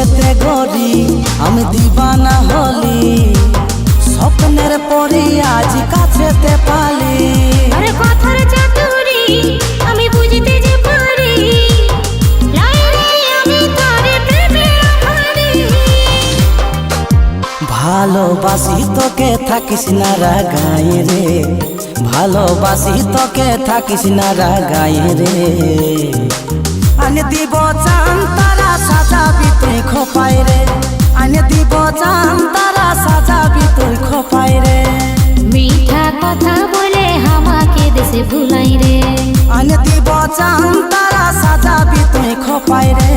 চোখেতে গড়ি আমি দিবানা হলি, স্বপ্নের পরি আজ কাছেতে পালি। আরে কথার চাতুরি আমি বুঝতে যে পারি, লাইরে আমি তোরে প্রেমে হারি। ভালোবাসি তোকে থাকিস না রাগাই রে, ভালোবাসি তোকে থাকিস না রাগাই রে। আনে দিব চান তারা সাজাবি তুই খোপাই রে, আনে দিব চান তারা সাজাবি তুই খোপাই রে। মিঠা কথা বলে আমাকে দেশে ভুলাই রে, আনে দিব চান তারা সাজাবি তুই খোপাই রে।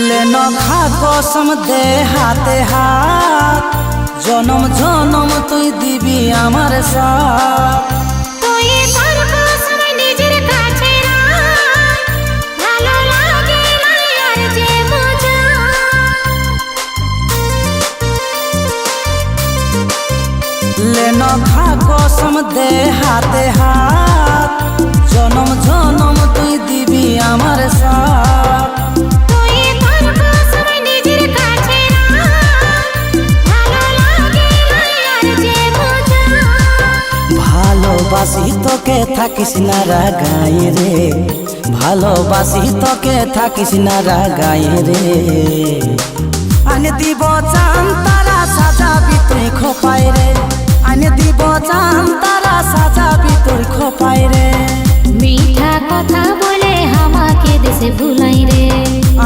लेनो खा कसम दे हाथे हाथ, जन्म जन्म तुई दिबी आमार साथ। তুই পারবো সবাই নিজের কাছে রাখ, ভালো লাগে না আর যে মজা। लेनो खा कसम दे हाथे हाथ, जन्म जन्म तुई दिबी आमार साथ। তুই পারবো সবাই নিজের কাছে রাখ, ভালো লাগে না আর যে মজা। ভালোবাসি তোকে থাকিস না রাগাই রে, ভালোবাসি তোকে থাকিস না রাগাই রে। আনে দিব চান তারা সাজাবি তুই খোপাই রে, আনে দিব চান তারা সাজাবি তুই খোপাই রে। মিঠা কথা বলে আমাকে দেশে ভুলাই রে,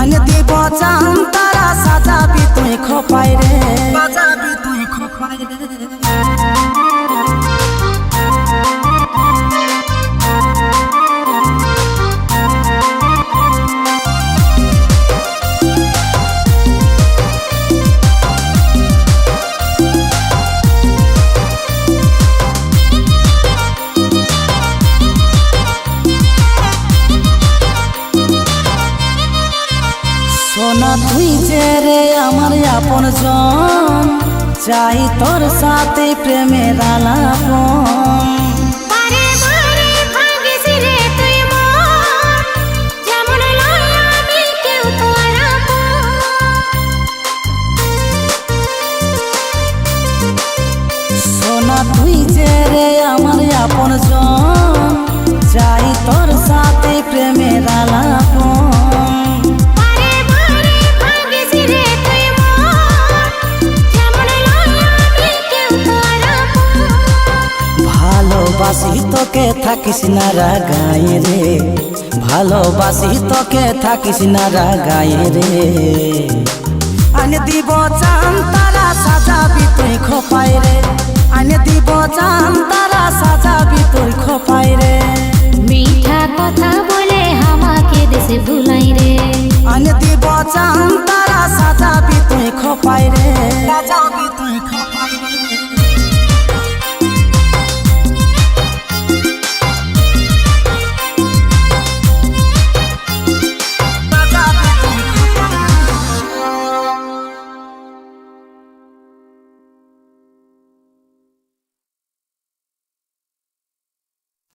আনে দিব চান তারা সাজাবি তুই খোপাই রে, সাজাবি তুই খোপাই রে। সোনা তুই যে রে আমার আপন জন, চাই তোর সাথে প্রেমের আলাপন। বারে বারে ভাঙিস রে তুই মন, যেমন লয় আমি কেউ তোর আপন। সোনা তুই যে রে আমার আপন জন, চাই তোর সাথে প্রেমের আলাপন। বারে বারে ভাঙিস রে তুই মন, যেমন লয় আমি কেউ তোর আপন। ভালোবাসি তোকে থাকিস না রাগাই রে, ভালোবাসি তোকে থাকিস না রাগাই রে। আনে দিব চান তারা সাজাবি তুই খোপাই রে, আনে দিব চান তারা সাজাবি তুই খোপাই রে। মিঠা কথা বলে আমাকে দেশে ভুলাই রে, আনে দিব চান তারা সাজাবি তুই খোপাই রে, সাজাবি তুই